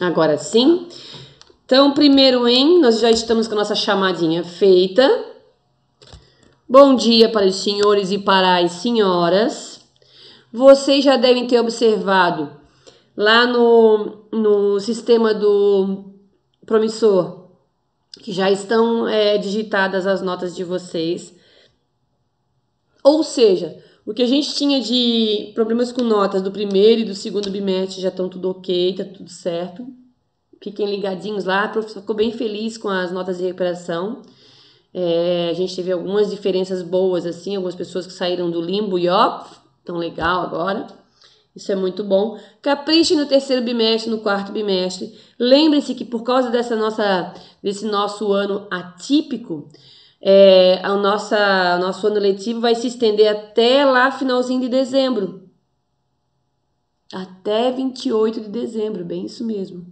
Agora sim. Então, primeiro nós já estamos com a nossa chamadinha feita. Bom dia para os senhores e para as senhoras. Vocês já devem ter observado lá no sistema do promissor que já estão digitadas as notas de vocês. Ou seja, o que a gente tinha de problemas com notas do primeiro e do segundo bimestre já estão tudo ok, tá tudo certo. Fiquem ligadinhos lá, a professora ficou bem feliz com as notas de recuperação. A gente teve algumas diferenças boas, assim, algumas pessoas que saíram do limbo e tão legal agora. Isso é muito bom. Capriche no terceiro bimestre, no quarto bimestre. Lembre-se que por causa desse nosso ano atípico, o nosso ano letivo vai se estender até lá finalzinho de dezembro. Até 28 de dezembro, bem isso mesmo.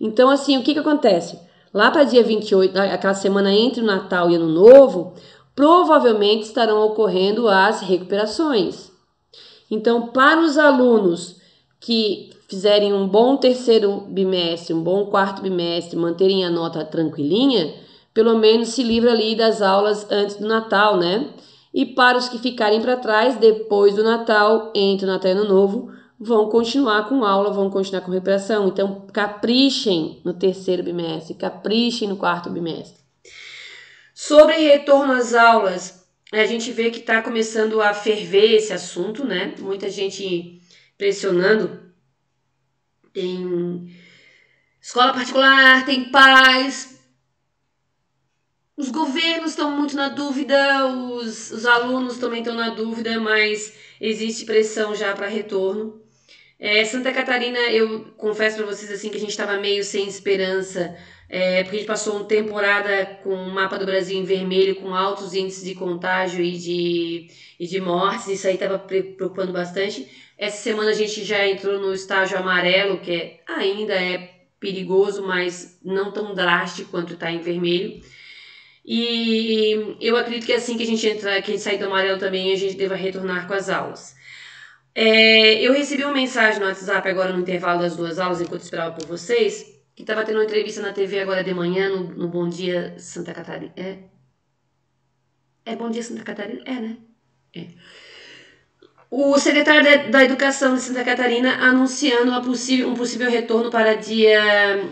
Então, assim, o que acontece? Lá para dia 28, aquela semana entre o Natal e Ano Novo, provavelmente estarão ocorrendo as recuperações. Então, para os alunos que fizerem um bom terceiro bimestre, um bom quarto bimestre, manterem a nota tranquilinha, pelo menos se livra ali das aulas antes do Natal, né? E para os que ficarem para trás, depois do Natal, entre o Natal e Ano Novo, vão continuar com aula, vão continuar com recuperação. Então, caprichem no terceiro bimestre, caprichem no quarto bimestre. Sobre retorno às aulas, a gente vê que está começando a ferver esse assunto, né? Muita gente pressionando. Tem escola particular, tem pais. Os governos estão muito na dúvida, os alunos também estão na dúvida, mas existe pressão já para retorno. Santa Catarina, eu confesso para vocês assim que a gente estava meio sem esperança, porque a gente passou uma temporada com o mapa do Brasil em vermelho, com altos índices de contágio e de mortes, isso aí estava preocupando bastante. Essa semana a gente já entrou no estágio amarelo, que ainda é perigoso, mas não tão drástico quanto está em vermelho. E eu acredito que assim que a gente sair do amarelo também, a gente deva retornar com as aulas. Eu recebi uma mensagem no WhatsApp agora no intervalo das 2 aulas, enquanto esperava por vocês, que estava tendo uma entrevista na TV agora de manhã, no Bom Dia Santa Catarina. Bom Dia Santa Catarina? Né? O secretário da Educação de Santa Catarina anunciando um possível retorno para dia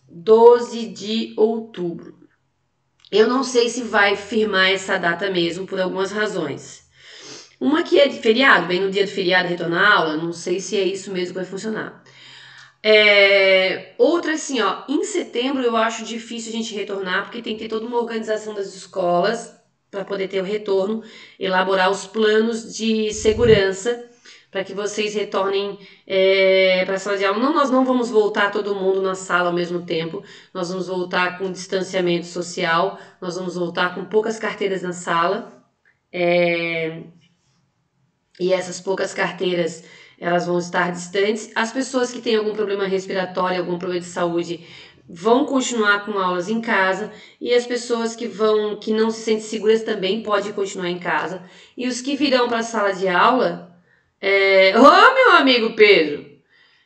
12 de outubro. Eu não sei se vai firmar essa data mesmo, por algumas razões. Uma que é de feriado, bem no dia do feriado retornar a aula, não sei se é isso mesmo que vai funcionar. Outra assim, em setembro eu acho difícil a gente retornar, porque tem que ter toda uma organização das escolas para poder ter o retorno, elaborar os planos de segurança para que vocês retornem para a sala de aula. Não, nós não vamos voltar todo mundo na sala ao mesmo tempo, nós vamos voltar com distanciamento social, nós vamos voltar com poucas carteiras na sala. E essas poucas carteiras, elas vão estar distantes. As pessoas que têm algum problema respiratório, algum problema de saúde, vão continuar com aulas em casa. E as pessoas que não se sentem seguras também podem continuar em casa. E os que virão para a sala de aula... meu amigo Pedro!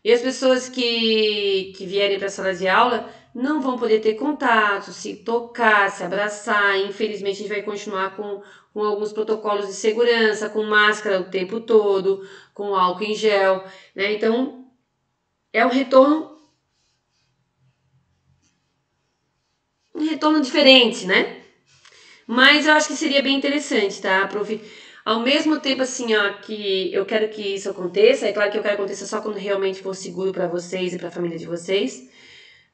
E as pessoas que vierem para a sala de aula não vão poder ter contato, se tocar, se abraçar. Infelizmente, a gente vai continuar com alguns protocolos de segurança, com máscara o tempo todo, com álcool em gel, né? Então, é um retorno diferente, né? Mas eu acho que seria bem interessante, tá, prof? Ao mesmo tempo, assim, que eu quero que isso aconteça, é claro que eu quero que aconteça só quando realmente for seguro para vocês e para a família de vocês,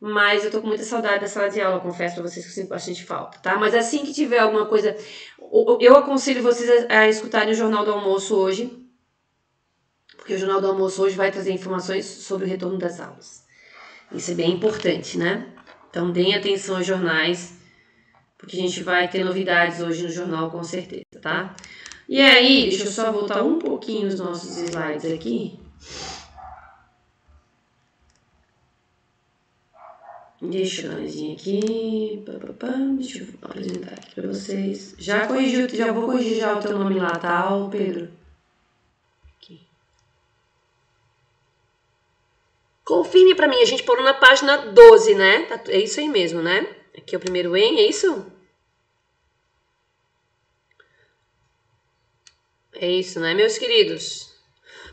mas eu tô com muita saudade da sala de aula, confesso pra vocês que eu sinto bastante falta, tá? Mas assim que tiver alguma coisa, eu aconselho vocês a escutarem o Jornal do Almoço hoje, porque o Jornal do Almoço hoje vai trazer informações sobre o retorno das aulas. Isso é bem importante, né? Então deem atenção aos jornais, porque a gente vai ter novidades hoje no jornal com certeza, tá? E aí, deixa eu só voltar um pouquinho os nossos slides aqui. Deixa eu dar uma olhadinha aqui. Deixa eu apresentar aqui pra vocês. Já vou corrigir já o teu nome lá, tá, Pedro? Aqui. Confirme para mim, a gente parou na página 12, né? É isso aí mesmo, né? Aqui é o primeiro em, é isso? É isso, né, meus queridos?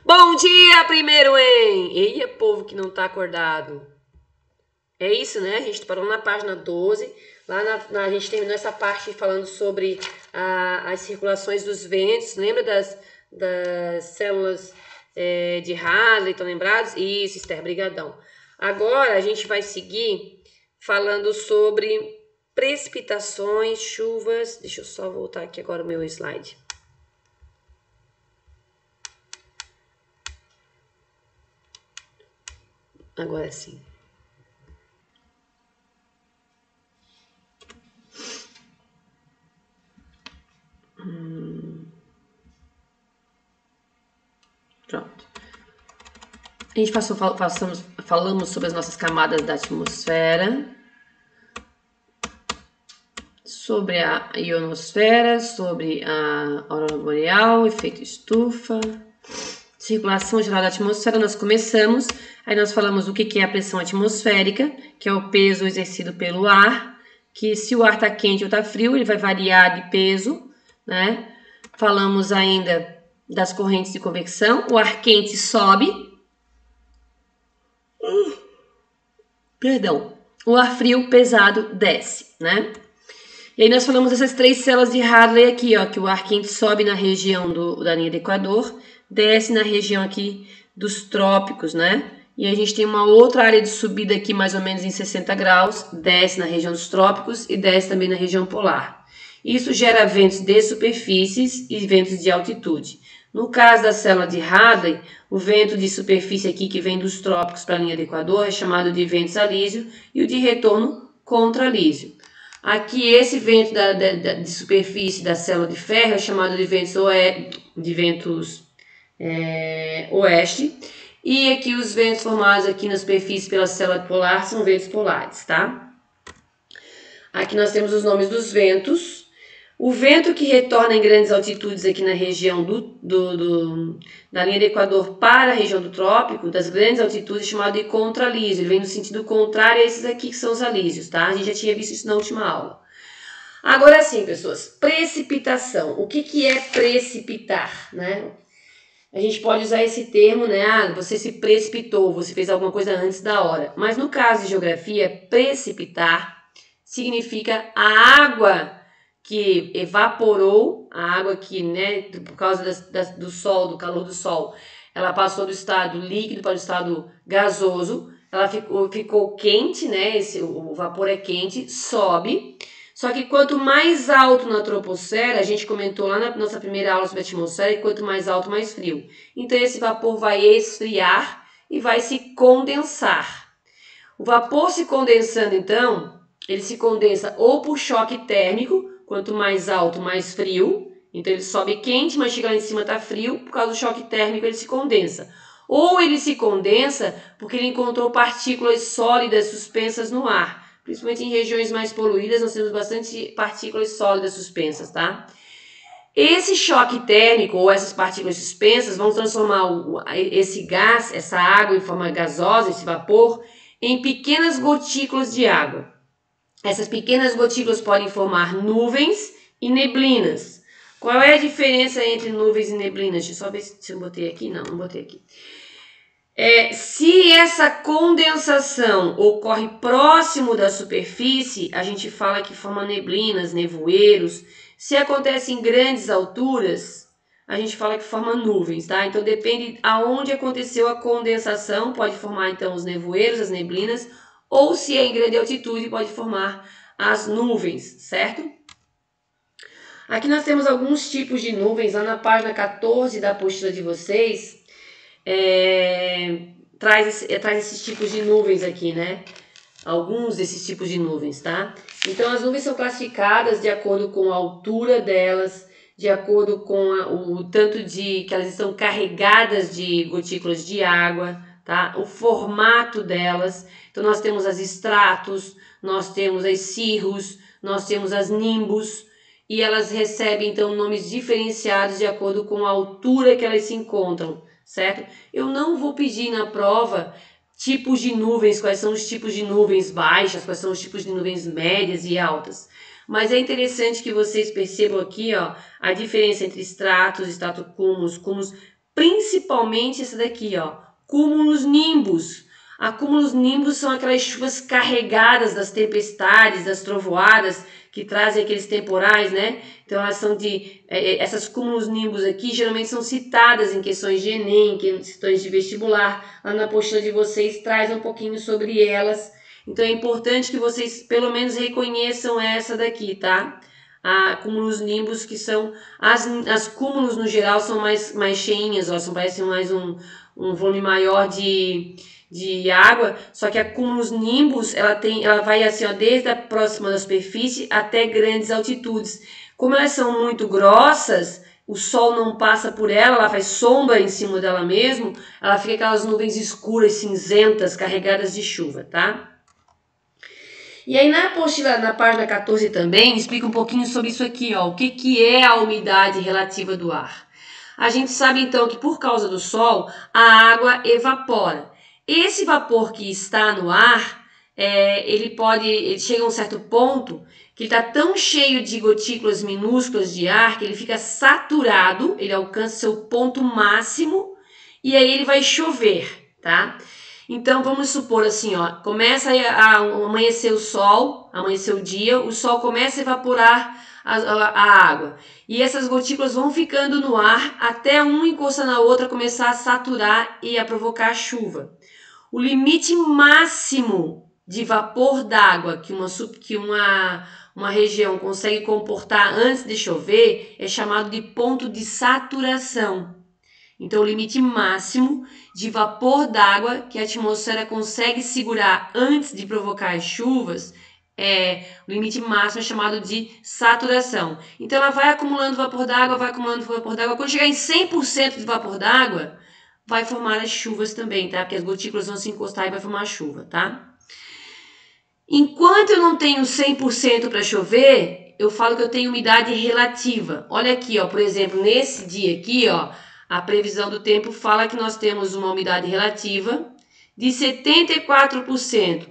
Bom dia, primeiro em! Eia, povo que não tá acordado. É isso, né? A gente parou na página 12. Lá a gente terminou essa parte falando sobre as circulações dos ventos. Lembra das células de Hadley? Estão lembrados? Isso, Esther, brigadão. Agora a gente vai seguir falando sobre precipitações, chuvas. Deixa eu só voltar aqui agora o meu slide. Agora sim. Pronto. A gente falamos sobre as nossas camadas da atmosfera, sobre a ionosfera, sobre a aurora boreal, efeito estufa, circulação geral da atmosfera. Nós começamos, aí nós falamos o que é a pressão atmosférica, que é o peso exercido pelo ar, que se o ar está quente ou está frio, ele vai variar de peso, né? Falamos ainda das correntes de convecção, o ar quente sobe, o ar frio pesado desce, né? E aí nós falamos dessas 3 células de Hadley aqui, ó, que o ar quente sobe na região da linha do Equador, desce na região aqui dos trópicos, né? E a gente tem uma outra área de subida aqui, mais ou menos em 60 graus, desce na região dos trópicos e desce também na região polar. Isso gera ventos de superfícies e ventos de altitude. No caso da célula de Hadley, o vento de superfície aqui que vem dos trópicos para a linha do Equador é chamado de vento alísio e o de retorno contralísio. Aqui esse vento de superfície da célula de ferro é chamado de ventos oeste. E aqui os ventos formados aqui na superfície pela célula polar são ventos polares, tá? Aqui nós temos os nomes dos ventos. O vento que retorna em grandes altitudes aqui na região da linha do Equador para a região do trópico, das grandes altitudes, é chamado de contralísio. Ele vem no sentido contrário a esses aqui que são os alísios, tá? A gente já tinha visto isso na última aula. Agora sim, pessoas, precipitação. O que é precipitar, né? A gente pode usar esse termo, né? Ah, você se precipitou, você fez alguma coisa antes da hora. Mas no caso de geografia, precipitar significa a água que evaporou, a água que, né, por causa do sol, do calor do sol, ela passou do estado líquido para o estado gasoso, ela ficou quente, né, o vapor é quente, sobe, só que quanto mais alto na troposfera, a gente comentou lá na nossa primeira aula sobre a atmosfera, e quanto mais alto, mais frio. Então esse vapor vai esfriar e vai se condensar. O vapor se condensando, então, ele se condensa ou por choque térmico, quanto mais alto, mais frio. Então ele sobe quente, mas chega lá em cima está frio, por causa do choque térmico ele se condensa. Ou ele se condensa porque ele encontrou partículas sólidas suspensas no ar. Principalmente em regiões mais poluídas, nós temos bastante partículas sólidas suspensas, tá? Esse choque térmico ou essas partículas suspensas vão transformar esse gás, essa água em forma gasosa, esse vapor, em pequenas gotículas de água. Essas pequenas gotículas podem formar nuvens e neblinas. Qual é a diferença entre nuvens e neblinas? Deixa eu só ver se eu botei aqui. Não botei aqui. Se essa condensação ocorre próximo da superfície, a gente fala que forma neblinas, nevoeiros. Se acontece em grandes alturas, a gente fala que forma nuvens, tá? Então depende aonde aconteceu a condensação, pode formar então os nevoeiros, as neblinas, ou se é em grande altitude, pode formar as nuvens, certo? Aqui nós temos alguns tipos de nuvens, lá na página 14 da apostila de vocês, traz esses tipos de nuvens aqui, né? Alguns desses tipos de nuvens, tá? Então as nuvens são classificadas de acordo com a altura delas, de acordo com o tanto que elas estão carregadas de gotículas de água, tá? O formato delas. Então nós temos as estratos, nós temos as cirros, nós temos as nimbus, e elas recebem então nomes diferenciados de acordo com a altura que elas se encontram, certo? Eu não vou pedir na prova tipos de nuvens, quais são os tipos de nuvens baixas, quais são os tipos de nuvens médias e altas. Mas é interessante que vocês percebam aqui, ó, a diferença entre estratos, estratocúmulos, cúmulos, principalmente essa daqui, ó, cúmulos nimbus. A cúmulos nimbus são aquelas chuvas carregadas das tempestades, das trovoadas, que trazem aqueles temporais, né? Então elas são essas cúmulos nimbus aqui geralmente são citadas em questões de Enem, em questões de vestibular. Lá na apostila de vocês traz um pouquinho sobre elas. Então é importante que vocês pelo menos reconheçam essa daqui, tá? A cúmulos nimbus, que são as cúmulos no geral são mais cheinhas, ó, parecem mais um volume maior de água, só que a cúmulos nimbus, ela vai assim, ó, desde a próxima da superfície até grandes altitudes. Como elas são muito grossas, o sol não passa por ela faz sombra em cima dela mesmo, ela fica aquelas nuvens escuras, cinzentas, carregadas de chuva, tá? E aí na apostila, na página 14 também, explica um pouquinho sobre isso aqui, ó, o que é a umidade relativa do ar. A gente sabe então que por causa do sol, a água evapora. Esse vapor que está no ar, ele chega a um certo ponto que ele está tão cheio de gotículas minúsculas de ar que ele fica saturado, ele alcança seu ponto máximo e aí ele vai chover, tá? Então vamos supor assim, ó, começa a amanhecer o sol, amanhecer o dia, o sol começa a evaporar a água. E essas gotículas vão ficando no ar até uma encostar na outra, começar a saturar e a provocar a chuva. O limite máximo de vapor d'água que uma região consegue comportar antes de chover é chamado de ponto de saturação. Então, o limite máximo de vapor d'água que a atmosfera consegue segurar antes de provocar as chuvas, o limite máximo é chamado de saturação. Então, ela vai acumulando vapor d'água, vai acumulando vapor d'água. Quando chegar em 100% de vapor d'água, vai formar as chuvas também, tá? Porque as gotículas vão se encostar e vai formar a chuva, tá? Enquanto eu não tenho 100% para chover, eu falo que eu tenho umidade relativa. Olha aqui, ó, por exemplo, nesse dia aqui, ó, a previsão do tempo fala que nós temos uma umidade relativa de 74%.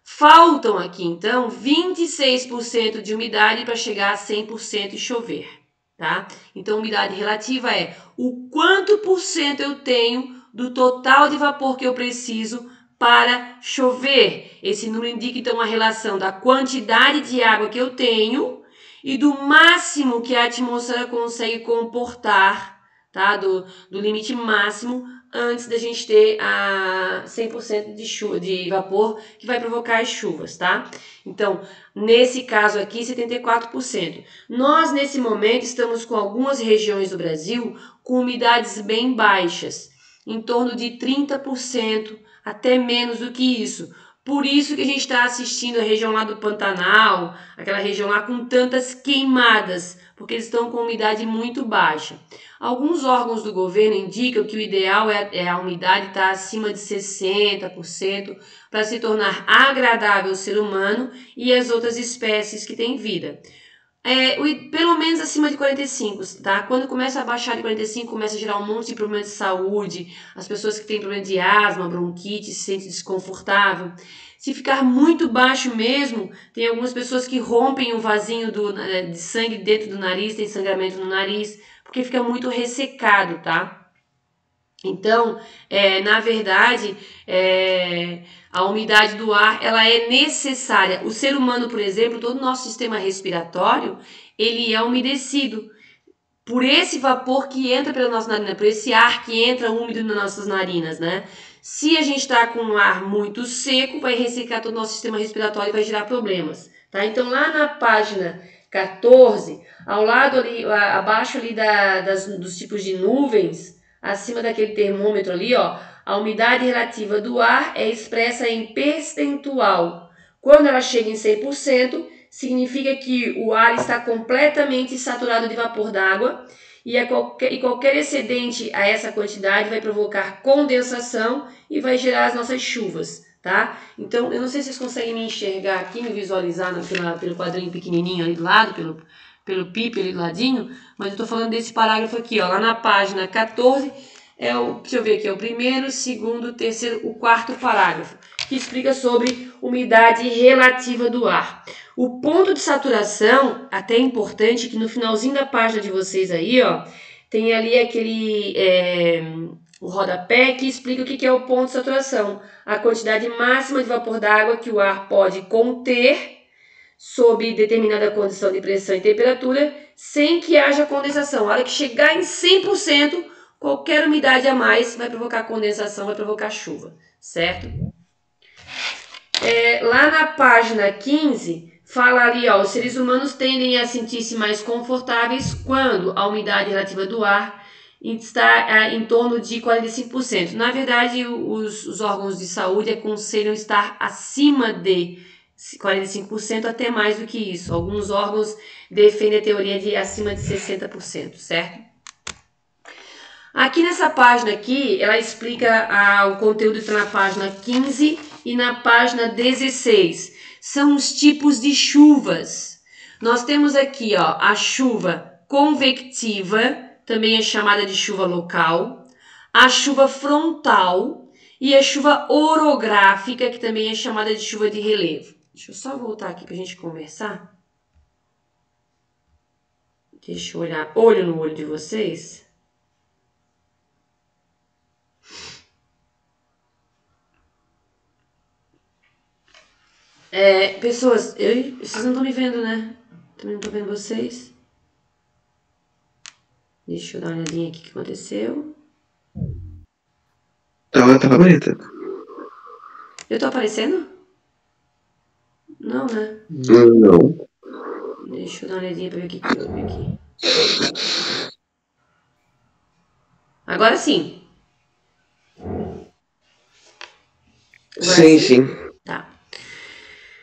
Faltam aqui, então, 26% de umidade para chegar a 100% e chover, tá? Então, umidade relativa é o quanto por cento eu tenho do total de vapor que eu preciso para chover. Esse número indica, então, a relação da quantidade de água que eu tenho e do máximo que a atmosfera consegue comportar, tá? Do limite máximo antes da gente ter a 100% de vapor que vai provocar as chuvas, tá? Então, nesse caso aqui, 74%. Nós, nesse momento, estamos com algumas regiões do Brasil com umidades bem baixas, em torno de 30%, até menos do que isso. Por isso que a gente está assistindo a região lá do Pantanal, aquela região lá com tantas queimadas, porque eles estão com umidade muito baixa. Alguns órgãos do governo indicam que o ideal é a umidade estar acima de 60% para se tornar agradável ao ser humano e às outras espécies que têm vida. Pelo menos acima de 45, tá? Quando começa a baixar de 45, começa a gerar um monte de problemas de saúde, as pessoas que têm problema de asma, bronquite, se sentem desconfortável. Se ficar muito baixo mesmo, tem algumas pessoas que rompem o vasinho de sangue dentro do nariz, tem sangramento no nariz, porque fica muito ressecado, tá? Então, na verdade, a umidade do ar, ela é necessária. O ser humano, por exemplo, todo o nosso sistema respiratório, ele é umedecido por esse vapor que entra pela nossa narina, por esse ar que entra úmido nas nossas narinas, né? Se a gente está com um ar muito seco, vai ressecar todo o nosso sistema respiratório e vai gerar problemas, tá? Então, lá na página 14, ao lado ali, abaixo ali dos tipos de nuvens, acima daquele termômetro ali, ó, a umidade relativa do ar é expressa em percentual. Quando ela chega em 100%, significa que o ar está completamente saturado de vapor d'água e qualquer excedente a essa quantidade vai provocar condensação e vai gerar as nossas chuvas, tá? Então, eu não sei se vocês conseguem me enxergar aqui, me visualizar pelo quadrinho pequenininho ali do lado, pelo PIP ali do ladinho, mas eu tô falando desse parágrafo aqui, ó, lá na página 14, Deixa eu ver aqui, é o primeiro, segundo, terceiro, o quarto parágrafo, que explica sobre umidade relativa do ar. O ponto de saturação, até é importante que no finalzinho da página de vocês aí, ó, tem ali aquele o rodapé que explica o que é o ponto de saturação. A quantidade máxima de vapor d'água que o ar pode conter sob determinada condição de pressão e temperatura, sem que haja condensação. A hora que chegar em 100%, qualquer umidade a mais vai provocar condensação, vai provocar chuva, certo? Lá na página 15, fala ali, ó, os seres humanos tendem a sentir-se mais confortáveis quando a umidade relativa do ar está em torno de 45%. Na verdade, os órgãos de saúde aconselham estar acima de 45%, até mais do que isso. Alguns órgãos defendem a teoria de acima de 60%, certo? Aqui nessa página aqui, ela explica o conteúdo que está na página 15 e na página 16. São os tipos de chuvas. Nós temos aqui, ó, a chuva convectiva, também é chamada de chuva local, a chuva frontal e a chuva orográfica, que também é chamada de chuva de relevo. Deixa eu só voltar aqui para a gente conversar. Deixa eu olhar olho no olho de vocês. Pessoas, vocês não estão me vendo, né? Também não estou vendo vocês. Deixa eu dar uma olhadinha aqui o que aconteceu. Tava bonita. Eu tô aparecendo? Não, né? Não. Deixa eu dar uma olhadinha pra ver o que houve aqui. Agora sim. Sim. Tá.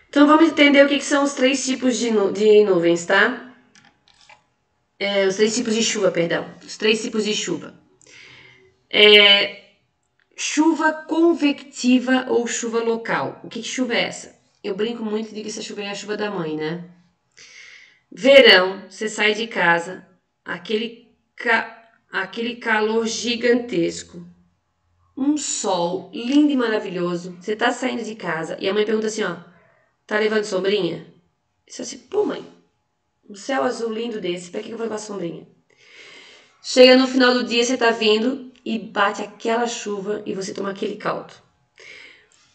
Então vamos entender o que são os três tipos de nuvens, tá? Os três tipos de chuva, perdão. Os três tipos de chuva. Chuva convectiva ou chuva local. O que chuva é essa? Eu brinco muito e digo que essa chuva é a chuva da mãe, né? Verão, você sai de casa, aquele calor gigantesco, um sol lindo e maravilhoso, você tá saindo de casa e a mãe pergunta assim, ó, tá levando sombrinha? Você assim, pô mãe, um céu azul lindo desse, pra que eu vou levar sombrinha? Chega no final do dia, você tá vindo e bate aquela chuva e você toma aquele caldo.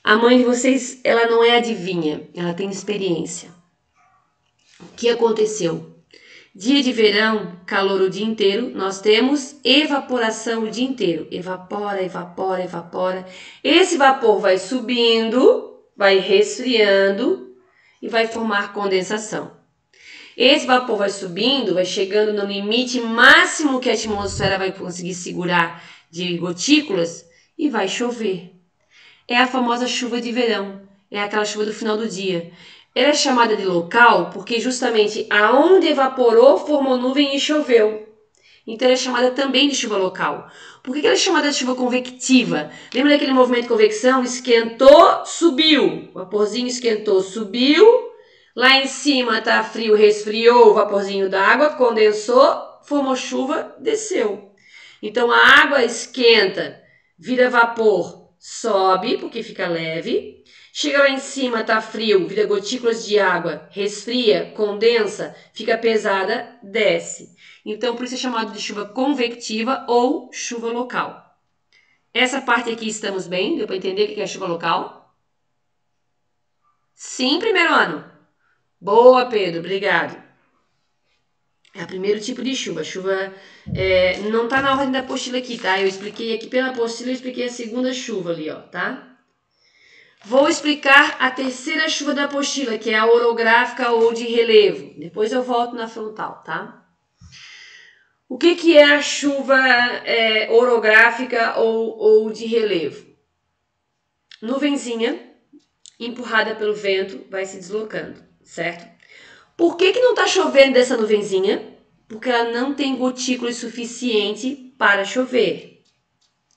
A mãe de vocês, ela não é adivinha, ela tem experiência. O que aconteceu? Dia de verão, calor o dia inteiro, nós temos evaporação o dia inteiro. Evapora. Esse vapor vai subindo, vai resfriando e vai formar condensação. Esse vapor vai subindo, vai chegando no limite máximo que a atmosfera vai conseguir segurar de gotículas e vai chover. É a famosa chuva de verão, é aquela chuva do final do dia. Ela é chamada de local porque justamente aonde evaporou formou nuvem e choveu. Então ela é chamada também de chuva local. Por que ela é chamada de chuva convectiva? Lembra daquele movimento de convecção? Esquentou, subiu. O vaporzinho esquentou, subiu. Lá em cima está frio, resfriou o vaporzinho d'água, condensou, formou chuva, desceu. Então a água esquenta, vira vapor, sobe porque fica leve. Chega lá em cima, está frio, vira gotículas de água, resfria, condensa, fica pesada, desce. Então por isso é chamado de chuva convectiva ou chuva local. Essa parte aqui estamos bem? Deu para entender o que é chuva local? Sim, primeiro ano. Boa, Pedro, obrigado. É o primeiro tipo de chuva. Chuva não tá na ordem da apostila aqui, tá? Eu expliquei aqui pela apostila, eu expliquei a segunda chuva ali, ó, tá? Vou explicar a terceira chuva da apostila, que é a orográfica ou de relevo. Depois eu volto na frontal, tá? O que é a chuva orográfica ou de relevo? Nuvenzinha, empurrada pelo vento, vai se deslocando, certo? Por que não está chovendo dessa nuvenzinha? Porque ela não tem gotículas suficiente para chover.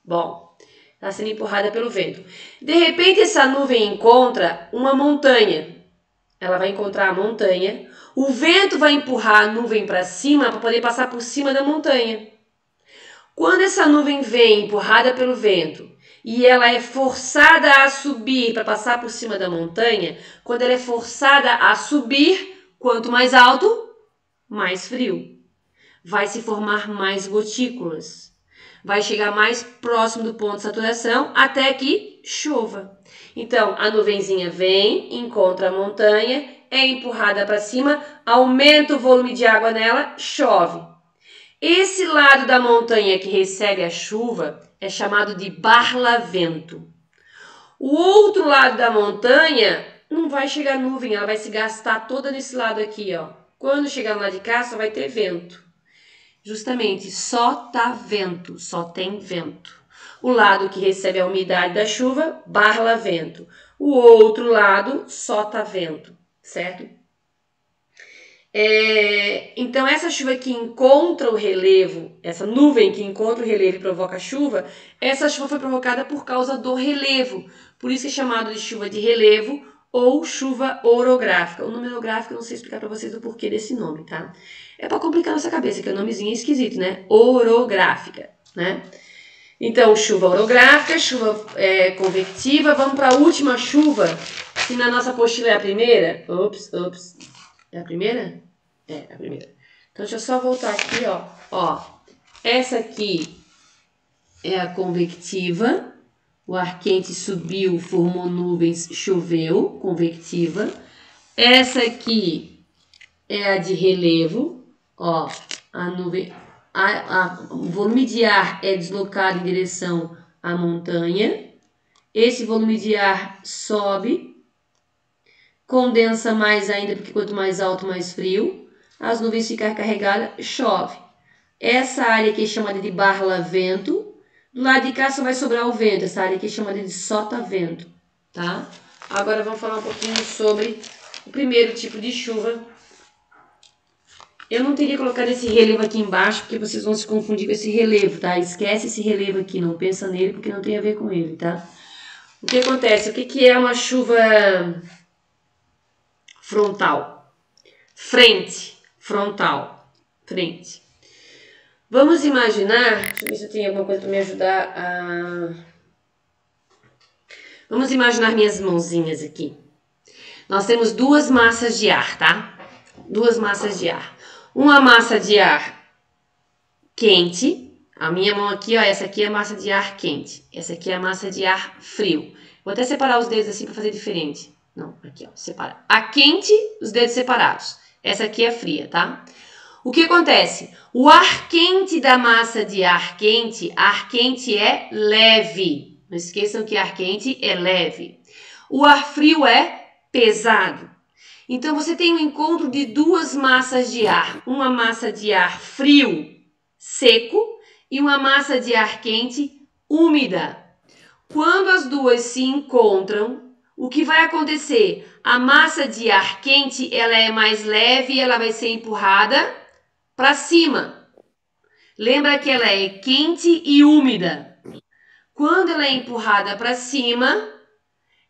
Bom, está sendo empurrada pelo vento. De repente, essa nuvem encontra uma montanha. Ela vai encontrar a montanha. O vento vai empurrar a nuvem para cima para poder passar por cima da montanha. Quando essa nuvem vem empurrada pelo vento e ela é forçada a subir para passar por cima da montanha, quando ela é forçada a subir, quanto mais alto, mais frio. Vai se formar mais gotículas. Vai chegar mais próximo do ponto de saturação até que chova. Então, a nuvenzinha vem, encontra a montanha, é empurrada para cima, aumenta o volume de água nela, chove. Esse lado da montanha que recebe a chuva é chamado de barlavento. O outro lado da montanha não vai chegar nuvem, ela vai se gastar toda nesse lado aqui, ó. Quando chegar no lado de cá, só vai ter vento. Justamente, só tá vento, só tem vento. O lado que recebe a umidade da chuva, barlavento. O outro lado, só tá vento, certo? Então, essa chuva que encontra o relevo, essa nuvem que encontra o relevo e provoca a chuva, essa chuva foi provocada por causa do relevo. Por isso é chamado de chuva de relevo ou chuva orográfica. O nome orográfico eu não sei explicar para vocês o porquê desse nome, tá? É para complicar nossa cabeça, que é um nomezinho esquisito, né? Orográfica, né? Então, chuva orográfica, chuva convectiva. Vamos para a última chuva, que na nossa apostila é a primeira. Ops. É a primeira? É a primeira. Então, deixa eu só voltar aqui, ó. Essa aqui é a convectiva. O ar quente subiu, formou nuvens, choveu, convectiva. Essa aqui é a de relevo. Ó, a nuvem, o volume de ar é deslocado em direção à montanha. Esse volume de ar sobe, condensa mais ainda, porque quanto mais alto, mais frio. As nuvens ficam carregadas, chove. Essa área aqui é chamada de barlavento. Do lado de cá só vai sobrar o vento. Essa área aqui é chamada de sotavento, tá? Agora vamos falar um pouquinho sobre o primeiro tipo de chuva. Eu não teria colocado esse relevo aqui embaixo, porque vocês vão se confundir com esse relevo, tá? Esquece esse relevo aqui, não pensa nele, porque não tem a ver com ele, tá? O que acontece? O que é uma chuva frontal? Frente. Frontal, frente. Vamos imaginar, deixa eu ver se eu tenho alguma coisa para me ajudar a... Vamos imaginar minhas mãozinhas aqui. Nós temos duas massas de ar, tá? Duas massas de ar. Uma massa de ar quente. A minha mão aqui, ó, essa aqui é a massa de ar quente. Essa aqui é a massa de ar frio. Vou até separar os dedos assim para fazer diferente. Não, aqui, ó, separa. A quente, os dedos separados. Essa aqui é fria, tá? O que acontece? O ar quente da massa de ar quente é leve. Não esqueçam que ar quente é leve. O ar frio é pesado. Então, você tem um encontro de duas massas de ar. Uma massa de ar frio, seco, e uma massa de ar quente, úmida. Quando as duas se encontram, o que vai acontecer? A massa de ar quente, ela é mais leve e ela vai ser empurrada para cima. Lembra que ela é quente e úmida. Quando ela é empurrada para cima,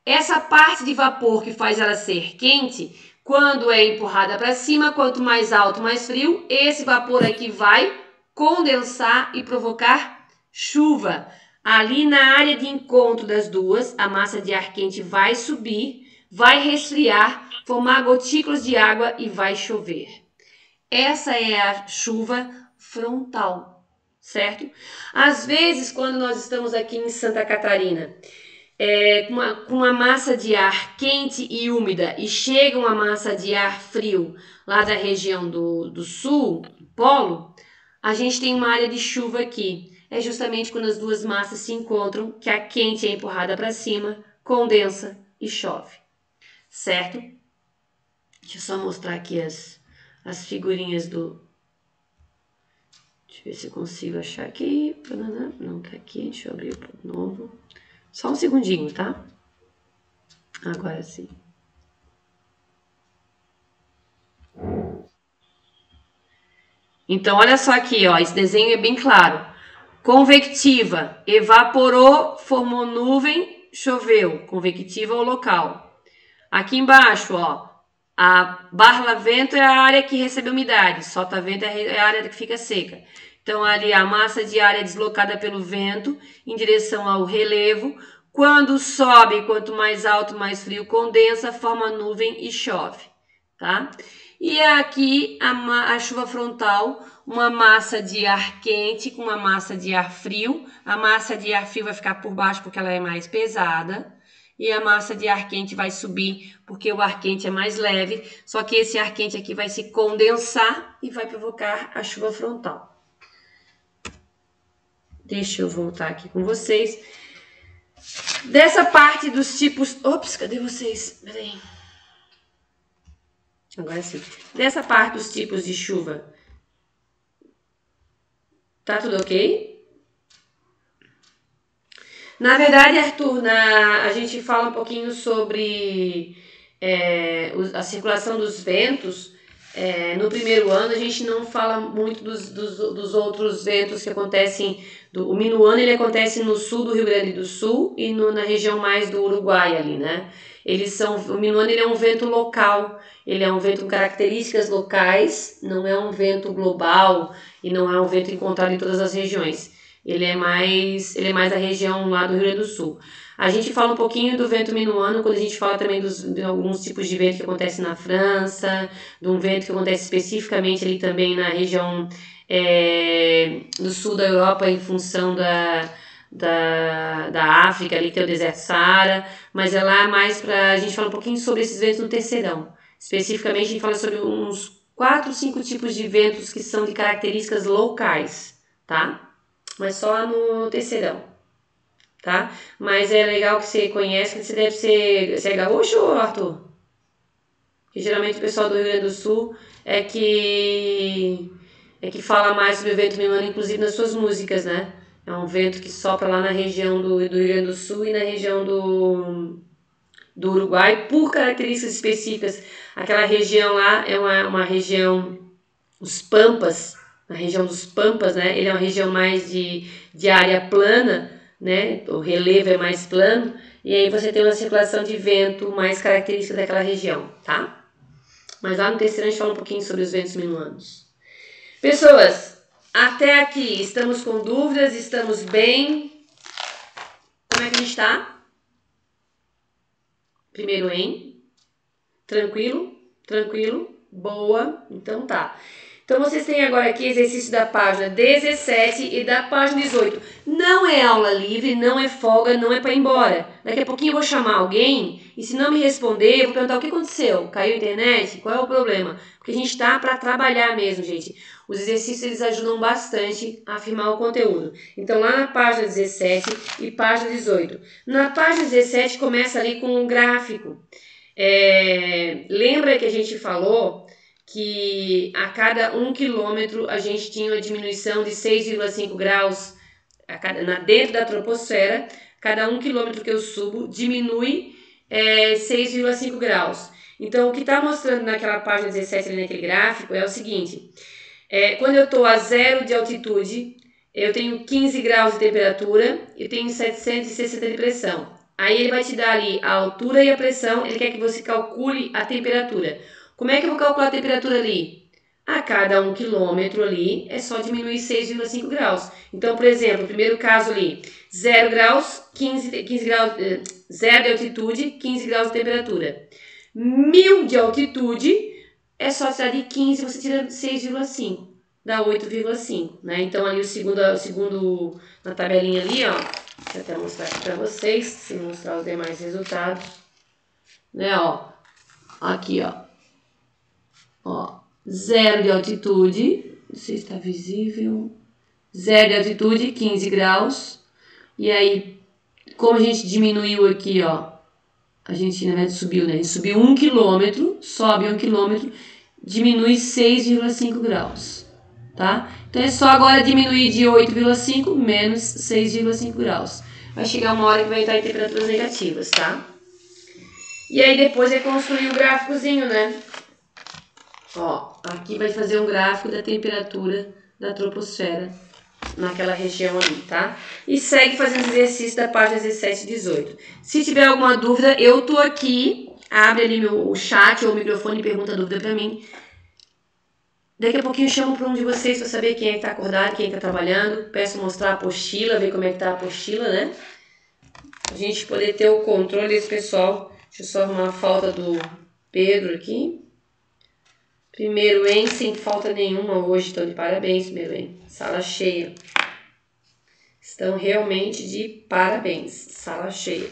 essa parte de vapor que faz ela ser quente, quando é empurrada para cima, quanto mais alto, mais frio, esse vapor aqui vai condensar e provocar chuva. Ali na área de encontro das duas, a massa de ar quente vai subir, vai resfriar, formar gotículas de água e vai chover. Essa é a chuva frontal, certo? Às vezes, quando nós estamos aqui em Santa Catarina, com uma massa de ar quente e úmida e chega uma massa de ar frio lá da região do sul, do polo, a gente tem uma área de chuva aqui. É justamente quando as duas massas se encontram que a quente é empurrada para cima, condensa e chove, certo? Deixa eu só mostrar aqui as figurinhas do... Deixa eu ver se eu consigo achar aqui. Não, tá aqui. Deixa eu abrir de novo. Só um segundinho, tá? Agora sim. Então, olha só aqui, ó. Esse desenho é bem claro. Convectiva, evaporou, formou nuvem, choveu. Convectiva é o local. Aqui embaixo, ó, a barlavento é a área que recebe umidade, sotavento é a área que fica seca. Então, ali a massa de ar é deslocada pelo vento em direção ao relevo. Quando sobe, quanto mais alto, mais frio condensa, forma nuvem e chove, tá? E aqui a chuva frontal, uma massa de ar quente com uma massa de ar frio. A massa de ar frio vai ficar por baixo porque ela é mais pesada. E a massa de ar quente vai subir porque o ar quente é mais leve. Só que esse ar quente aqui vai se condensar e vai provocar a chuva frontal. Deixa eu voltar aqui com vocês. Dessa parte dos tipos... Ops, cadê vocês? Peraí. Agora sim. Dessa parte dos tipos de chuva. Tá tudo ok? Na verdade, Arthur, a gente fala um pouquinho sobre a circulação dos ventos. No primeiro ano, a gente não fala muito dos outros ventos que acontecem. O minuano ele acontece no sul do Rio Grande do Sul e na região mais do Uruguai ali, né? O minuano ele é um vento local, ele é um vento com características locais, não é um vento global e não é um vento encontrado em todas as regiões. Ele é mais da região lá do Rio Grande do Sul. A gente fala um pouquinho do vento minuano quando a gente fala também de alguns tipos de vento que acontecem na França, de um vento que acontece especificamente ali também na região do sul da Europa em função da África, ali que tem o deserto Saara, mas é lá mais para a gente falar um pouquinho sobre esses ventos no terceirão. Especificamente a gente fala sobre uns 4 ou 5 tipos de ventos que são de características locais, tá? Mas só no terceirão, tá? Mas é legal que você conhece, que você deve ser... Você é gaúcho, Arthur? Que geralmente o pessoal do Rio Grande do Sul é que fala mais sobre o vento minuano, inclusive nas suas músicas, né? É um vento que sopra lá na região do Rio Grande do Sul e na região do Uruguai, por características específicas. Aquela região lá é uma região, os Pampas, na região dos Pampas, né? Ele é uma região mais de área plana, né? O relevo é mais plano, e aí você tem uma circulação de vento mais característica daquela região, tá? Mas lá no terceiro a gente fala um pouquinho sobre os ventos minuanos. Pessoas, até aqui estamos com dúvidas, estamos bem? Como é que a gente está? Primeiro em? Tranquilo? Tranquilo? Boa? Então tá. Então vocês têm agora aqui exercício da página 17 e da página 18. Não é aula livre, não é folga, não é para ir embora. Daqui a pouquinho eu vou chamar alguém e se não me responder, eu vou perguntar o que aconteceu. Caiu a internet? Qual é o problema? Porque a gente está para trabalhar mesmo, gente. Os exercícios eles ajudam bastante a afirmar o conteúdo. Então lá na página 17 e página 18. Na página 17 começa ali com um gráfico. Lembra que a gente falou que a cada 1 quilômetro a gente tinha uma diminuição de 6,5 graus dentro da troposfera. Cada 1 quilômetro que eu subo diminui 6,5 graus. Então, o que está mostrando naquela página 17, ali naquele gráfico, é o seguinte. Quando eu estou a 0 de altitude, eu tenho 15 graus de temperatura e tenho 760 de pressão. Aí ele vai te dar ali a altura e a pressão, ele quer que você calcule a temperatura. Como é que eu vou calcular a temperatura ali? A cada 1 quilômetro ali é só diminuir 6,5 graus. Então, por exemplo, o primeiro caso ali, 0 graus, 15 graus, 0 de altitude, 15 graus de temperatura. 1000 de altitude, é só tirar de 15, você tira 6,5, dá 8,5, né? Então, ali o segundo na tabelinha ali, ó, deixa eu até mostrar aqui pra vocês, se mostrar os demais resultados, né, ó, aqui, ó. 0 de altitude, não sei se está visível, 0 de altitude, 15 graus, e aí, como a gente diminuiu aqui, ó, a gente, na verdade, subiu, né, a gente subiu 1 quilômetro, sobe 1 quilômetro, diminui 6,5 graus, tá? Então, é só agora diminuir de 8,5 menos 6,5 graus. Vai chegar uma hora que vai estar em temperaturas negativas, tá? E aí, depois é construir o gráficozinho, né? Ó, aqui vai fazer um gráfico da temperatura da troposfera naquela região ali, tá? E segue fazendo exercício da página 17 e 18. Se tiver alguma dúvida, eu tô aqui. Abre ali o chat ou o microfone e pergunta a dúvida pra mim. Daqui a pouquinho eu chamo para um de vocês para saber quem é que tá acordado, quem é que tá trabalhando. Peço mostrar a apostila, ver como é que tá a apostila, né? A gente poder ter o controle desse pessoal. Deixa eu só arrumar a falta do Pedro aqui. Primeiro em, sem falta nenhuma hoje. Estão de parabéns, primeiro em. Sala cheia. Estão realmente de parabéns. Sala cheia.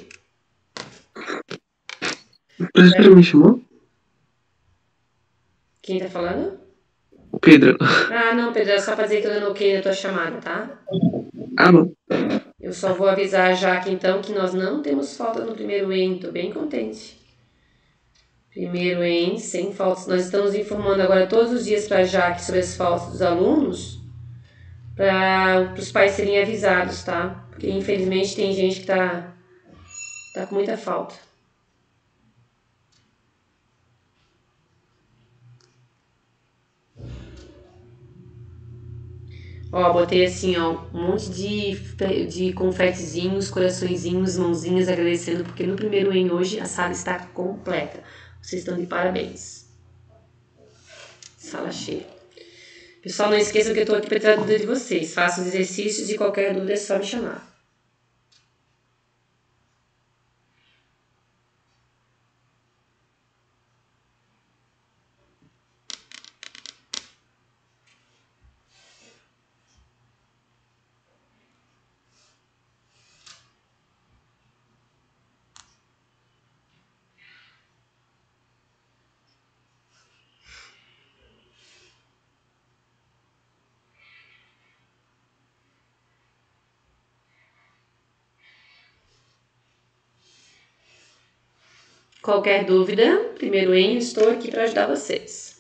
O professor me chamou? Quem tá falando? O Pedro. Ah, não, Pedro, é só pra dizer que eu dando ok na tua chamada, tá? Ah, bom. Eu só vou avisar a Jaque, então, que nós não temos falta no primeiro em. Tô bem contente. Primeiro em, sem faltas. Nós estamos informando agora todos os dias pra Jaque sobre as faltas dos alunos, para os pais serem avisados, tá? Porque, infelizmente, tem gente que tá com muita falta. Ó, botei assim, ó, um monte de confetezinhos, coraçõezinhos, mãozinhas agradecendo, porque no primeiro em hoje a sala está completa. Vocês estão de parabéns. Sala cheia. Pessoal, não esqueçam que eu tô aqui para tirar dúvida de vocês. Façam os exercícios e qualquer dúvida é só me chamar. Qualquer dúvida, primeiro em, estou aqui para ajudar vocês.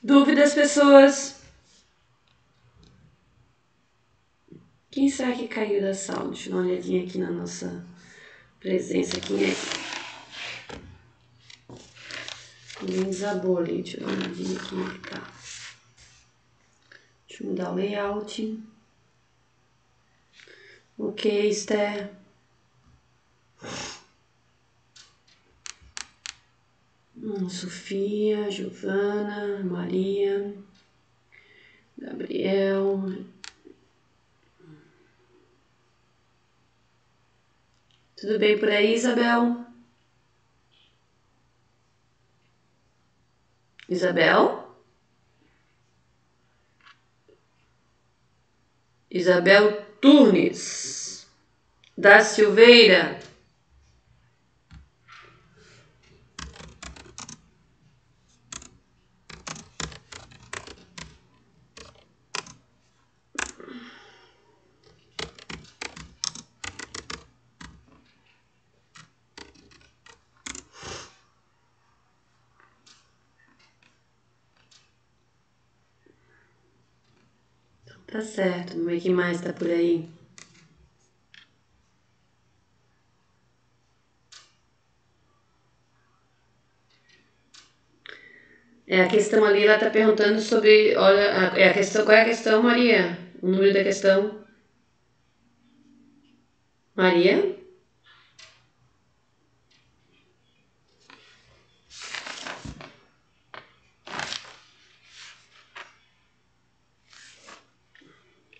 Dúvidas, pessoas? Quem será que caiu da sala? Deixa eu dar uma olhadinha aqui na nossa presença. Quem é? Ninguém desabou ali. Deixa eu dar uma olhadinha aqui no que tá. Deixa eu mudar o layout. Ok, Esther. Sofia, Giovana, Maria, Gabriel. Tudo bem por aí, Isabel? Isabel? Isabel Turnes. da Silveira. Tá certo, vamos ver quem mais tá por aí. A questão ali, ela tá perguntando sobre, olha, a questão, qual é a questão, Maria? O número da questão? Maria?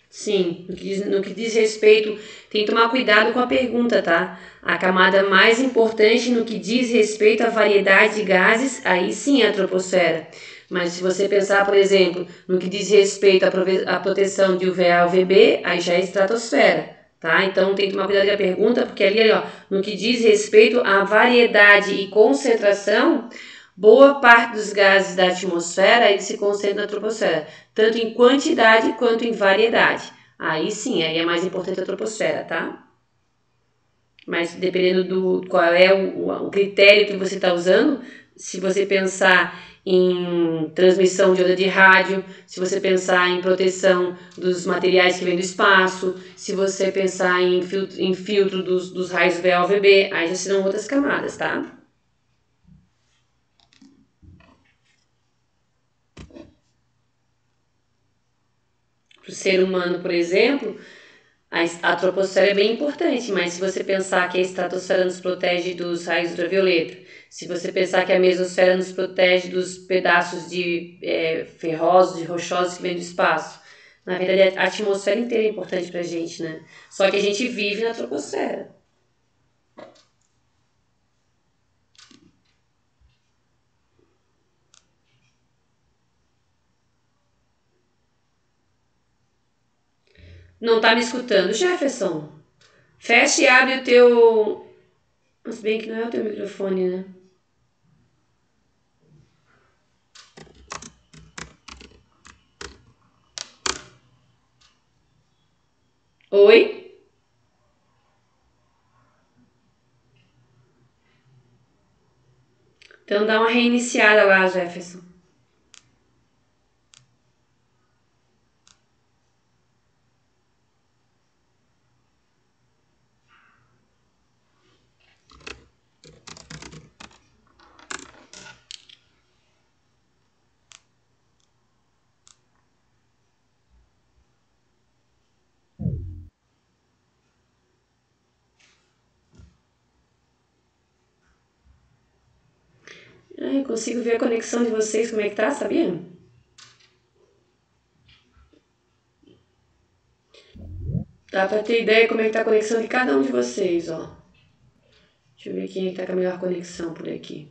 Sim, no que diz respeito, tem que tomar cuidado com a pergunta, tá? A camada mais importante no que diz respeito à variedade de gases, aí sim é a troposfera. Mas se você pensar, por exemplo, no que diz respeito à proteção de UVA e UVB, aí já é estratosfera, tá? Então tem que tomar cuidado com a pergunta, porque ali, ó, no que diz respeito à variedade e concentração, boa parte dos gases da atmosfera eles se concentram na troposfera, tanto em quantidade quanto em variedade. Aí sim, aí é mais importante a troposfera, tá? Mas dependendo do qual é o critério que você está usando, se você pensar em transmissão de onda de rádio, se você pensar em proteção dos materiais que vêm do espaço, se você pensar em filtro dos raios UVA UVB, aí já serão outras camadas, tá? Para o ser humano, por exemplo, a troposfera é bem importante, mas se você pensar que a estratosfera nos protege dos raios ultravioleta, se você pensar que a mesosfera nos protege dos pedaços de ferrosos e rochosos que vêm do espaço, na verdade a atmosfera inteira é importante pra gente, né? Só que a gente vive na troposfera. Não tá me escutando, Jefferson? Fecha e abre o teu... Se bem que não é o teu microfone, né? Oi? Então dá uma reiniciada lá, Jefferson. Eu consigo ver a conexão de vocês, como é que tá, sabia? Dá pra ter ideia como é que tá a conexão de cada um de vocês, ó. Deixa eu ver quem é que tá com a melhor conexão por aqui.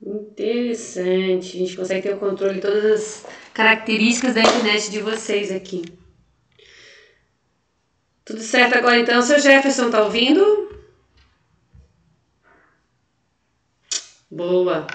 Interessante. A gente consegue ter o controle de todas as características da internet de vocês aqui. Tudo certo agora então? Seu Jefferson tá ouvindo? Boa.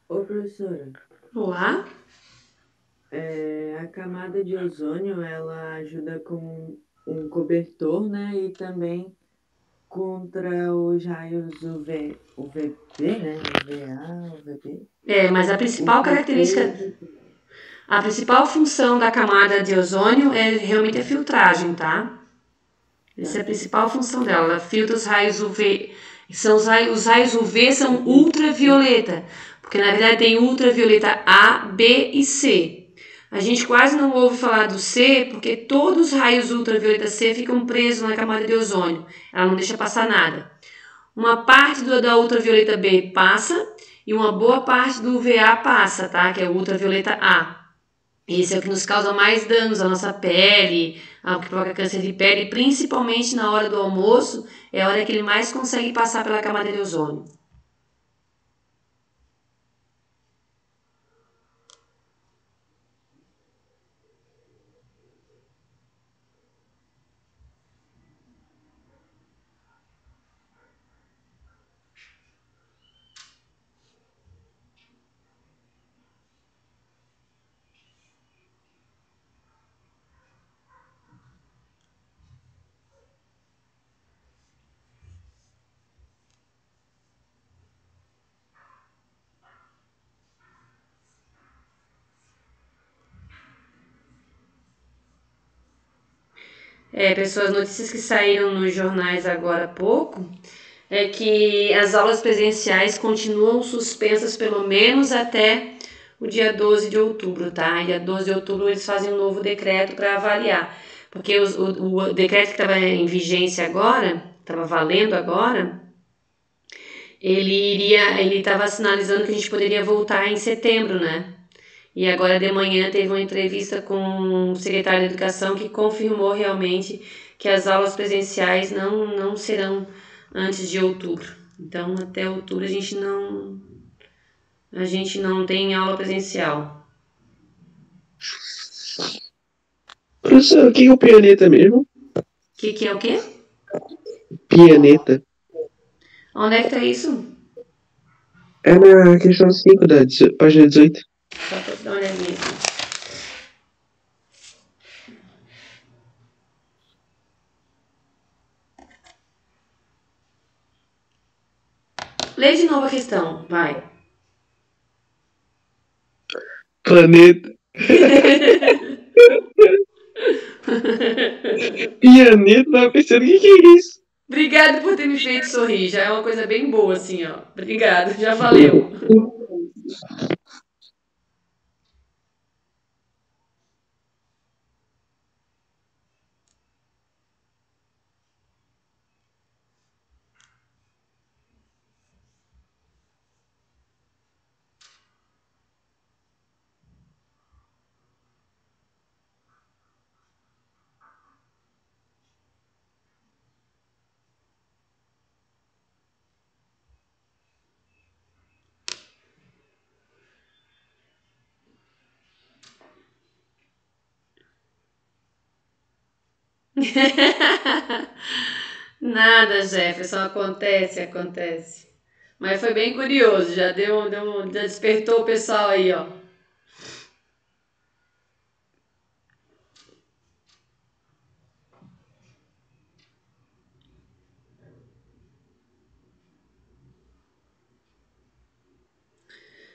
Ô, professora, Olá. a camada de ozônio, ela ajuda com um cobertor, né? E também contra os raios UVB, né? UVA, UVB. Mas a O principal que característica... fez... A principal função da camada de ozônio é realmente a filtragem, tá? Essa é a principal função dela. Ela filtra os raios UV. Os raios UV são ultravioleta, porque na verdade tem ultravioleta A, B e C. A gente quase não ouve falar do C, porque todos os raios ultravioleta C ficam presos na camada de ozônio. Ela não deixa passar nada. Uma parte da ultravioleta B passa e uma boa parte do UVA passa, tá? Que é o ultravioleta A. Esse é o que nos causa mais danos à nossa pele, o que provoca câncer de pele, principalmente na hora do almoço, é a hora que ele mais consegue passar pela camada de ozônio. Pessoas, notícias que saíram nos jornais agora há pouco, é que as aulas presenciais continuam suspensas pelo menos até o dia 12 de outubro, tá? Dia 12 de outubro eles fazem um novo decreto para avaliar, porque o decreto que estava em vigência agora, estava valendo agora, ele estava sinalizando que a gente poderia voltar em setembro, né? E agora de manhã teve uma entrevista com o secretário de Educação que confirmou realmente que as aulas presenciais não serão antes de outubro. Então, até outubro a gente não tem aula presencial. Professor, o que é o pianeta mesmo? Que é o quê? Pianeta. Onde é que tá isso? É na questão 5 da página 18. Só pra te dar uma olhadinha aqui. Lê de novo a questão, vai. Planeta. Pianeta, tava pensando, o que é isso? Obrigado por ter me feito sorrir. Já é uma coisa bem boa, assim, ó. Obrigado, já valeu. Nada, Jefferson, acontece. Mas foi bem curioso, já já despertou o pessoal aí, ó.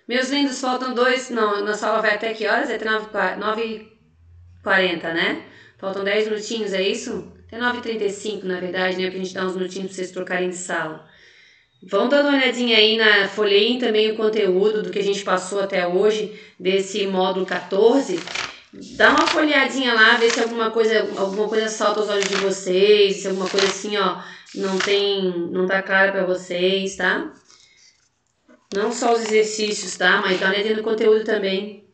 Meus lindos, faltam dois. Não, nossa aula vai até que horas? É até 9h40, né? Faltam 10 minutinhos, é isso? Até 9h35, na verdade, né? Pra gente dar uns minutinhos pra vocês trocarem de sala. Vão dando uma olhadinha aí folheiem também o conteúdo do que a gente passou até hoje, desse módulo 14. Dá uma folheadinha lá, ver se alguma coisa salta aos olhos de vocês, se alguma coisa assim, ó, não tá clara pra vocês, tá? Não só os exercícios, tá? Mas dá uma olhadinha no conteúdo também.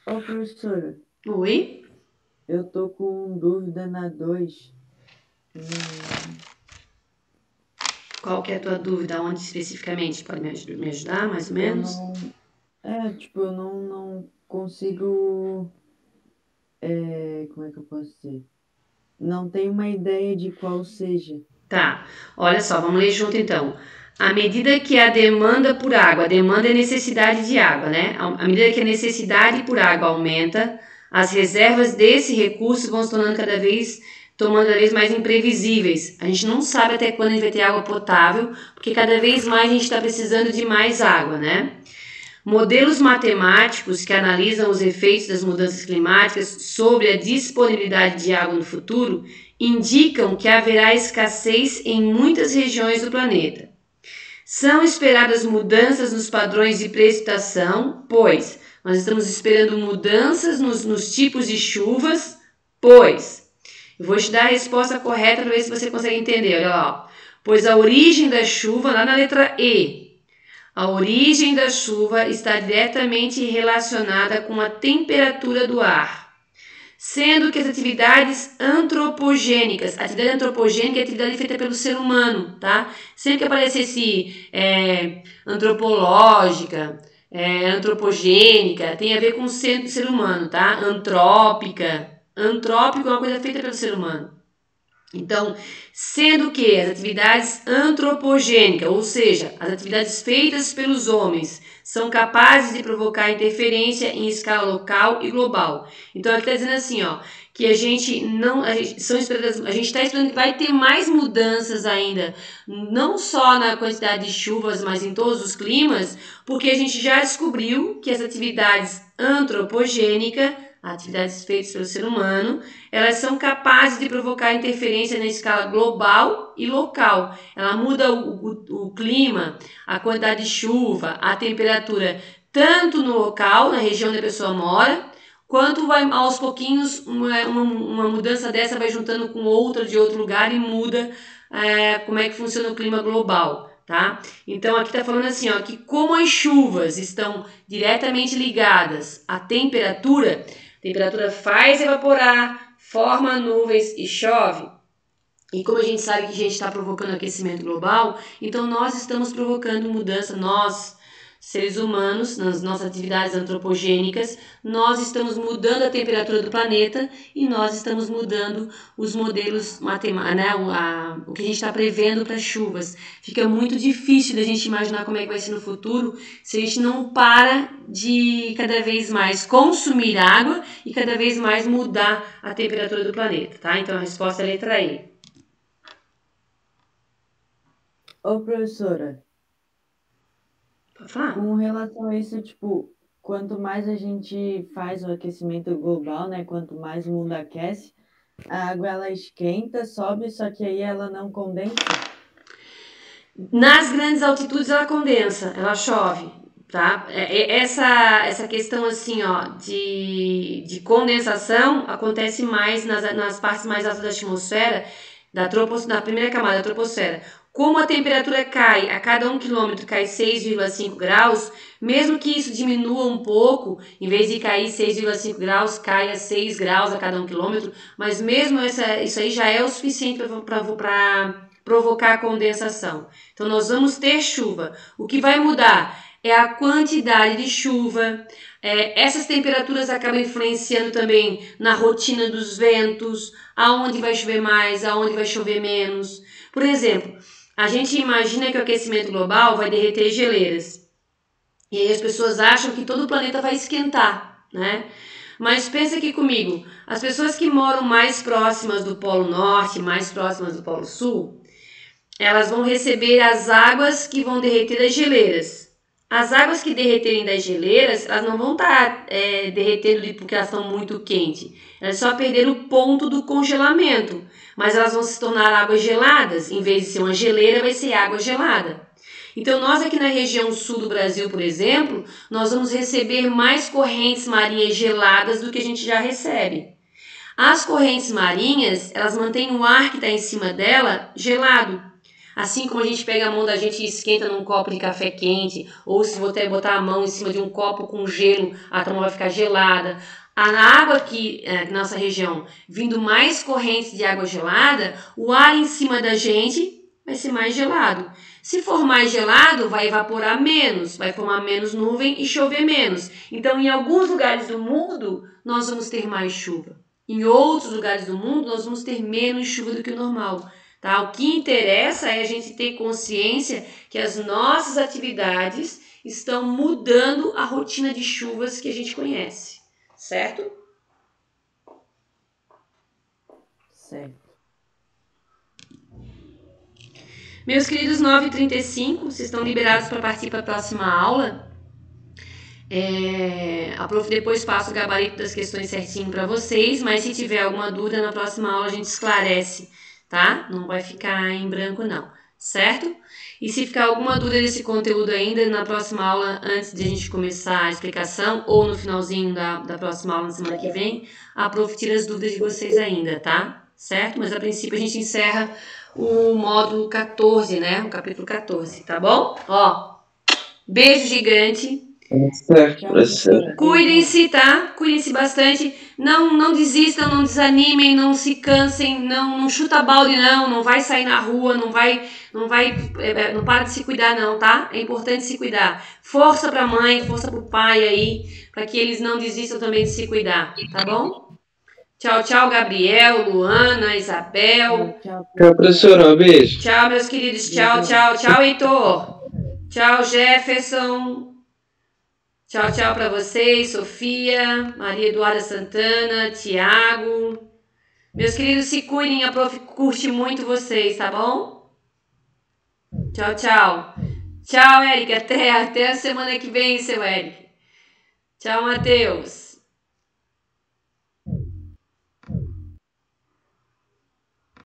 Ô, professora, Oi? eu tô com dúvida na 2. Qual que é a tua dúvida? Onde especificamente? Pode me ajudar, mais ou menos? Eu não consigo. Como é que eu posso dizer? Não tenho uma ideia de qual seja. Tá, olha só, vamos ler junto então. À medida que a demanda por água, a demanda é necessidade de água, né? À medida que a necessidade por água aumenta, as reservas desse recurso vão se tomando cada vez mais imprevisíveis. A gente não sabe até quando a gente vai ter água potável, porque cada vez mais a gente está precisando de mais água, né? Modelos matemáticos que analisam os efeitos das mudanças climáticas sobre a disponibilidade de água no futuro indicam que haverá escassez em muitas regiões do planeta. São esperadas mudanças nos padrões de precipitação, pois nós estamos esperando mudanças nos tipos de chuvas, pois... Eu vou te dar a resposta correta para ver se você consegue entender. Olha lá, ó. Pois a origem da chuva, lá na letra E, a origem da chuva está diretamente relacionada com a temperatura do ar, sendo que as atividades antropogênicas, a atividade antropogênica é a atividade feita pelo ser humano, tá? Sempre que aparecesse antropológica, antropogênica, tem a ver com o ser humano, tá? Antrópica. Antrópico é uma coisa feita pelo ser humano. Então, sendo que as atividades antropogênicas, ou seja, as atividades feitas pelos homens, são capazes de provocar interferência em escala local e global. Então, aqui está dizendo assim, ó, que a gente está esperando que vai ter mais mudanças ainda, não só na quantidade de chuvas, mas em todos os climas, porque a gente já descobriu que as atividades antropogênicas, atividades feitas pelo ser humano, elas são capazes de provocar interferência na escala global e local. Ela muda o clima, a quantidade de chuva, a temperatura, tanto no local, na região onde a pessoa mora, quanto vai aos pouquinhos, uma mudança dessa vai juntando com outra de outro lugar e muda como é que funciona o clima global. Tá? Então aqui está falando assim, ó, que como as chuvas estão diretamente ligadas à temperatura, a temperatura faz evaporar, forma nuvens e chove. E como a gente sabe que a gente está provocando aquecimento global, então nós estamos provocando mudança, nós, seres humanos, nas nossas atividades antropogênicas, nós estamos mudando a temperatura do planeta e nós estamos mudando os modelos matemáticos, né, o que a gente está prevendo para chuvas. Fica muito difícil da gente imaginar como é que vai ser no futuro se a gente não para de cada vez mais consumir água e cada vez mais mudar a temperatura do planeta, tá? Então a resposta é a letra E. Ô, professora, Pode falar? com relação a isso, tipo, quanto mais a gente faz o aquecimento global, né, quanto mais o mundo aquece, a água ela esquenta, sobe, só que aí ela não condensa. Nas grandes altitudes ela condensa, ela chove, tá? Essa questão assim, ó, de condensação acontece mais nas partes mais altas da atmosfera, da primeira camada da troposfera. Como a temperatura cai, a cada 1 km cai 6,5 graus, mesmo que isso diminua um pouco, em vez de cair 6,5 graus, caia 6 graus a cada 1 km, mas mesmo isso aí já é o suficiente para provocar a condensação. Então, nós vamos ter chuva. O que vai mudar é a quantidade de chuva. Essas temperaturas acabam influenciando também na rotina dos ventos, aonde vai chover mais, aonde vai chover menos. Por exemplo, a gente imagina que o aquecimento global vai derreter geleiras. E aí as pessoas acham que todo o planeta vai esquentar, né? Mas pensa aqui comigo, as pessoas que moram mais próximas do Polo Norte, mais próximas do Polo Sul, elas vão receber as águas que vão derreter das geleiras. As águas que derreterem das geleiras, elas não vão estar derretendo porque elas estão muito quentes. Elas só perderam o ponto do congelamento. Mas elas vão se tornar águas geladas. Em vez de ser uma geleira, vai ser água gelada. Então, nós aqui na região sul do Brasil, por exemplo, nós vamos receber mais correntes marinhas geladas do que a gente já recebe. As correntes marinhas, elas mantêm o ar que está em cima dela gelado. Assim como a gente pega a mão da gente e esquenta num copo de café quente, ou se você botar a mão em cima de um copo com gelo, a mão vai ficar gelada. A água aqui na nossa região, vindo mais correntes de água gelada, o ar em cima da gente vai ser mais gelado. Se for mais gelado, vai evaporar menos, vai formar menos nuvem e chover menos. Então, em alguns lugares do mundo, nós vamos ter mais chuva. Em outros lugares do mundo, nós vamos ter menos chuva do que o normal. tá? O que interessa é a gente ter consciência que as nossas atividades estão mudando a rotina de chuvas que a gente conhece, certo? Certo. Meus queridos 9h35, vocês estão liberados para participar da próxima aula. A prof depois passa o gabarito das questões certinho para vocês, mas se tiver alguma dúvida na próxima aula a gente esclarece, tá? Não vai ficar em branco não, certo? E se ficar alguma dúvida desse conteúdo ainda na próxima aula, antes de a gente começar a explicação, ou no finalzinho da próxima aula na semana que vem, a prof tira as dúvidas de vocês ainda, tá? Certo? Mas a princípio a gente encerra o módulo 14, né? O capítulo 14, tá bom? Ó, beijo gigante. Certo, Tchau, professora. professora. Cuidem-se, tá? Cuidem-se bastante. Não desistam, não desanimem, não se cansem, não chuta balde não vai sair na rua, não para de se cuidar não, tá? É importante se cuidar. Força pra mãe, força pro pai aí, para que eles não desistam também de se cuidar, tá bom? Tchau, tchau, Gabriel, Luana, Isabel. Tchau, Tchau, professora. Um beijo. Tchau, meus queridos. Tchau, tchau, tchau, Heitor. Tchau, Jefferson. Tchau, tchau para vocês, Sofia, Maria Eduarda Santana, Tiago. Meus queridos, se cuidem, a prof curte muito vocês, tá bom? Tchau, tchau. Tchau, Érica, até a semana que vem, seu Érica. Tchau, Matheus.